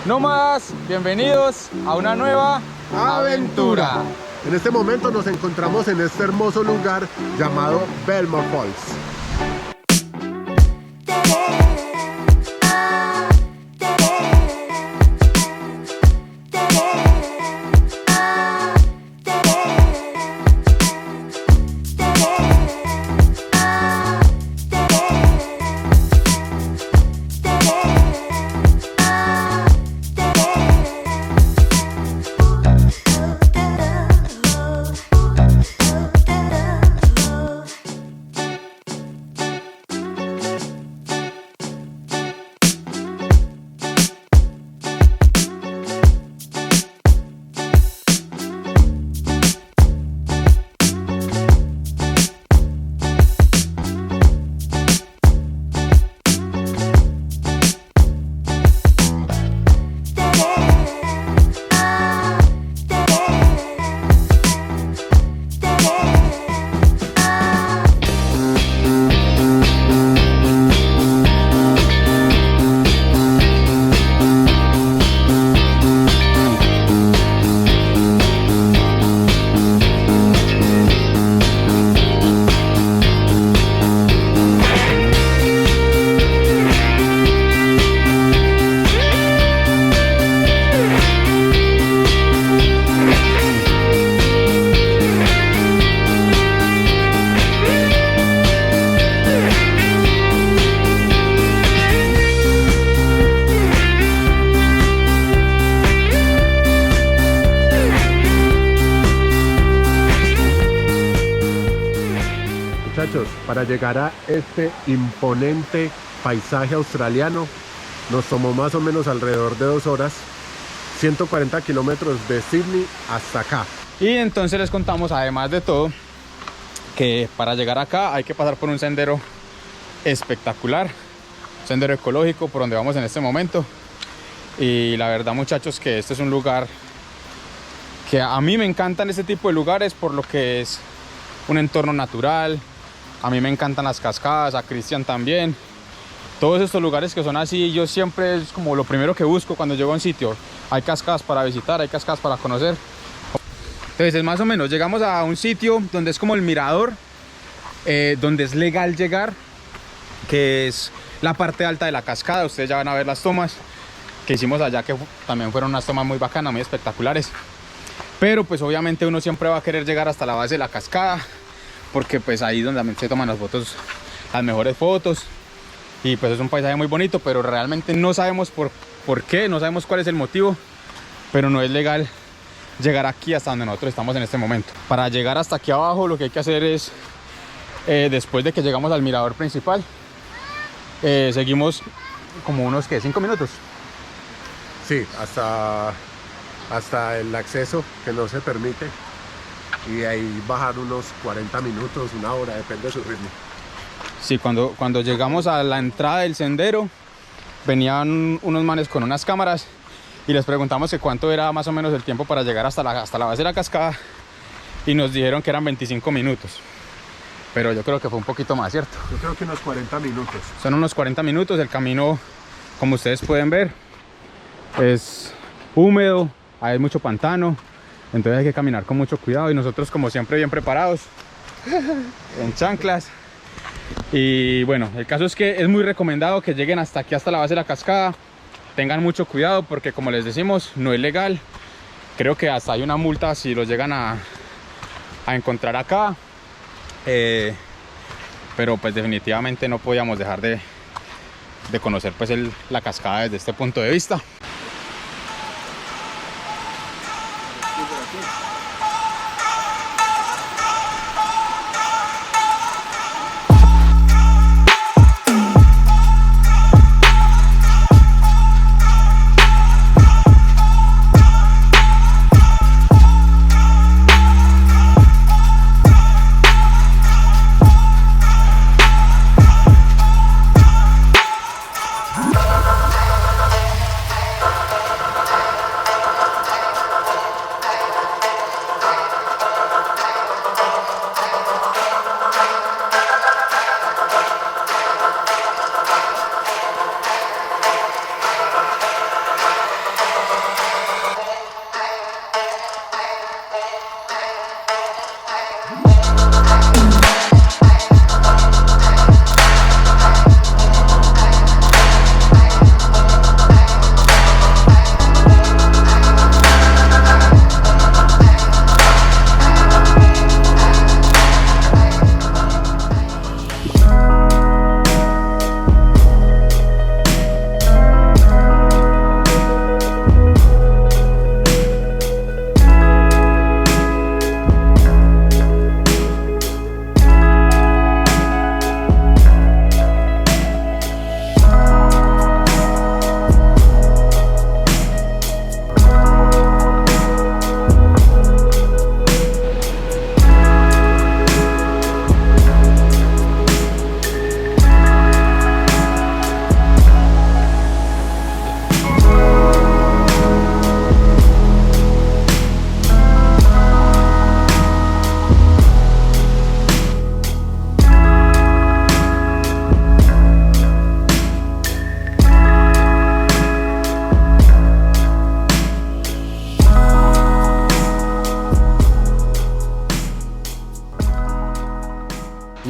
Nómadas, bienvenidos a una nueva aventura. En este momento nos encontramos en este hermoso lugar llamado Belmont Falls. Muchachos, para llegar a este imponente paisaje australiano nos tomó más o menos alrededor de 2 horas, 140 kilómetros de Sydney hasta acá. Y entonces les contamos, además de todo, que para llegar acá hay que pasar por un sendero espectacular, un sendero ecológico por donde vamos en este momento. Y la verdad, muchachos, que este es un lugar que a mí me encantan este tipo de lugares por lo que es un entorno natural. A mí me encantan las cascadas, a Cristian también. Todos estos lugares que son así, yo siempre es como lo primero que busco cuando llego a un sitio. Hay cascadas para visitar, hay cascadas para conocer. Entonces, más o menos, llegamos a un sitio donde es como el mirador, donde es legal llegar, que es la parte alta de la cascada. Ustedes ya van a ver las tomas que hicimos allá, que también fueron unas tomas muy bacanas, muy espectaculares. Pero pues obviamente uno siempre va a querer llegar hasta la base de la cascada, porque pues ahí es donde se toman las fotos, las mejores fotos. Y pues es un paisaje muy bonito, pero realmente no sabemos por qué, no sabemos cuál es el motivo, pero no es legal llegar aquí hasta donde nosotros estamos en este momento. Para llegar hasta aquí abajo lo que hay que hacer es, después de que llegamos al mirador principal, seguimos como unos 5 minutos. Sí, hasta el acceso que no se permite, y ahí bajar unos 40 minutos, 1 hora, depende de su ritmo. Sí, cuando llegamos a la entrada del sendero, venían unos manes con unas cámaras y les preguntamos que cuánto era más o menos el tiempo para llegar hasta la base de la cascada, y nos dijeron que eran 25 minutos. Pero yo creo que fue un poquito más, ¿cierto? Yo creo que unos 40 minutos. Son unos 40 minutos. El camino, como ustedes pueden ver, es húmedo, hay mucho pantano, entonces hay que caminar con mucho cuidado, y nosotros, como siempre, bien preparados en chanclas. Y bueno, el caso es que es muy recomendado que lleguen hasta aquí, hasta la base de la cascada. Tengan mucho cuidado porque, como les decimos, no es legal. Creo que hasta hay una multa si los llegan a encontrar acá. Pero pues definitivamente no podíamos dejar de conocer pues la cascada desde este punto de vista.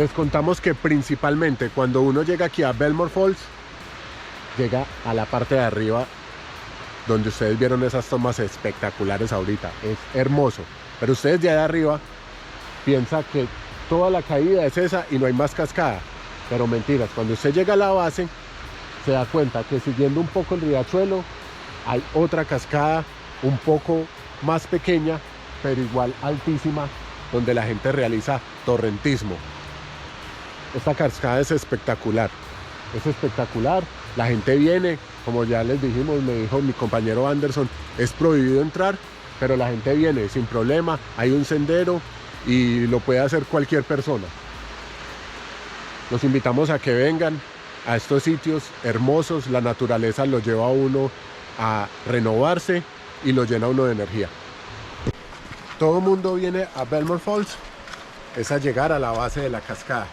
les contamos que principalmente cuando uno llega aquí a Belmore Falls, llega a la parte de arriba donde ustedes vieron esas tomas espectaculares ahorita. Es hermoso, pero ustedes de allá arriba piensan que toda la caída es esa y no hay más cascada, pero mentiras. Cuando usted llega a la base se da cuenta que siguiendo un poco el riachuelo hay otra cascada un poco más pequeña pero igual altísima, donde la gente realiza torrentismo. Esta cascada es espectacular, la gente viene, como ya les dijimos, me dijo mi compañero Anderson, es prohibido entrar, pero la gente viene sin problema, hay un sendero y lo puede hacer cualquier persona. Los invitamos a que vengan a estos sitios hermosos, la naturaleza lo lleva a uno a renovarse y lo llena a uno de energía. Todo el mundo viene a Belmore Falls, es a llegar a la base de la cascada.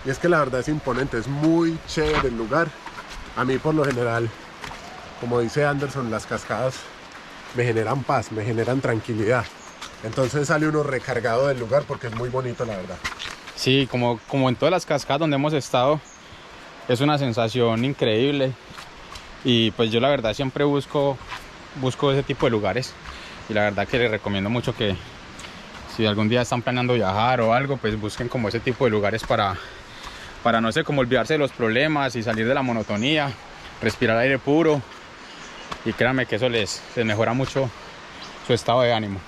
Y es que la verdad es imponente, es muy chévere el lugar. A mí por lo general, como dice Anderson, las cascadas me generan paz, me generan tranquilidad. Entonces sale uno recargado del lugar porque es muy bonito, la verdad. Sí, como en todas las cascadas donde hemos estado, es una sensación increíble. Y pues yo la verdad siempre busco ese tipo de lugares. Y la verdad que les recomiendo mucho que si algún día están planeando viajar o algo, pues busquen como ese tipo de lugares para no sé, como olvidarse de los problemas y salir de la monotonía, respirar aire puro. Y créanme que eso les mejora mucho su estado de ánimo.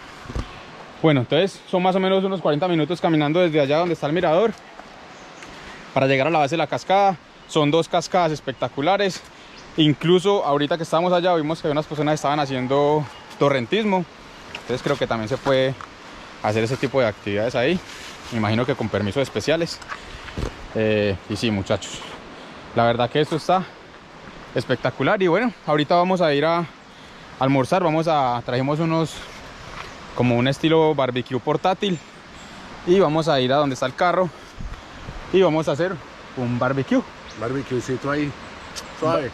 Bueno, entonces son más o menos unos 40 minutos caminando desde allá donde está el mirador para llegar a la base de la cascada. Son dos cascadas espectaculares. Incluso ahorita que estábamos allá vimos que unas personas estaban haciendo torrentismo. Entonces creo que también se puede hacer ese tipo de actividades ahí. Me imagino que con permisos especiales. Y sí, muchachos, la verdad que esto está espectacular. Y bueno, ahorita vamos a ir a almorzar. Trajimos como un estilo barbecue portátil. Y vamos a ir a donde está el carro. Y vamos a hacer un barbecue. Barbecuecito ahí, suave.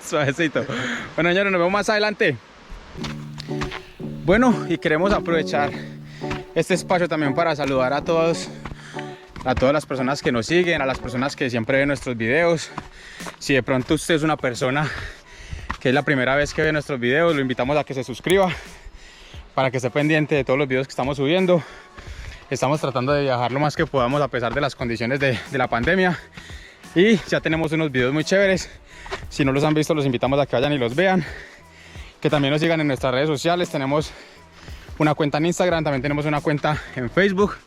Suavecito. Bueno, señores, nos vemos más adelante. Bueno, y queremos aprovechar este espacio también para saludar a todas las personas que nos siguen, a las personas que siempre ven nuestros videos. Si de pronto usted es una persona que es la primera vez que ve nuestros videos, lo invitamos a que se suscriba para que esté pendiente de todos los videos que estamos subiendo. Estamos tratando de viajar lo más que podamos a pesar de las condiciones de la pandemia. Y ya tenemos unos videos muy chéveres. Si no los han visto, los invitamos a que vayan y los vean. Que también nos sigan en nuestras redes sociales. Tenemos una cuenta en Instagram, también tenemos una cuenta en Facebook.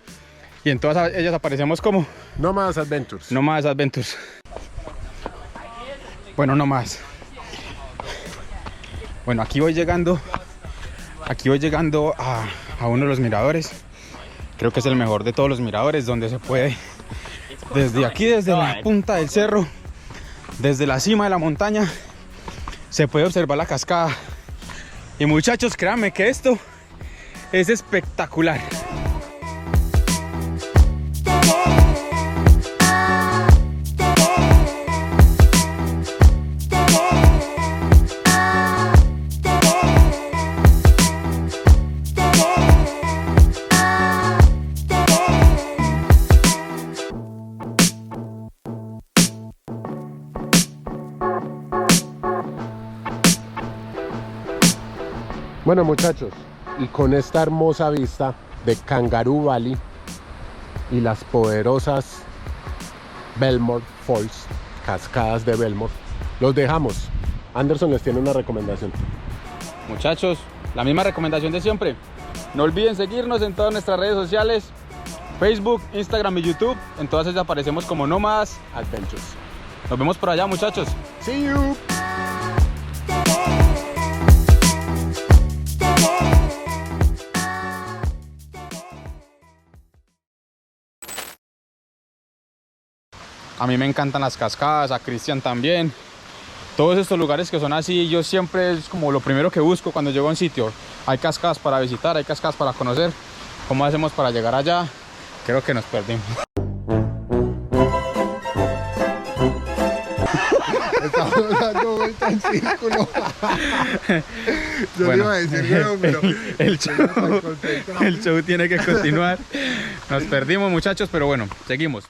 Y en todas ellas aparecemos como Nómadas Adventures. Nómadas Adventures. Bueno, no más. Bueno, aquí voy llegando a uno de los miradores. Creo que es el mejor de todos los miradores, donde se puede, desde aquí, desde la punta del cerro, desde la cima de la montaña, se puede observar la cascada. Y muchachos, créanme que esto es espectacular. Bueno, muchachos, y con esta hermosa vista de Kangaroo Valley y las poderosas Belmore Falls, cascadas de Belmore, los dejamos. Anderson les tiene una recomendación. Muchachos, la misma recomendación de siempre. No olviden seguirnos en todas nuestras redes sociales: Facebook, Instagram y YouTube. En todas ellas aparecemos como Nómadas Adventures. Nos vemos por allá, muchachos. See you. A mí me encantan las cascadas, a Cristian también. Todos estos lugares que son así, yo siempre es como lo primero que busco cuando llego a un sitio. Hay cascadas para visitar, hay cascadas para conocer. ¿Cómo hacemos para llegar allá? Creo que nos perdimos. dando vuelta en círculo. Yo Bueno, le iba a decir, weón, pero el show tiene que continuar. Nos perdimos, muchachos, pero bueno, seguimos.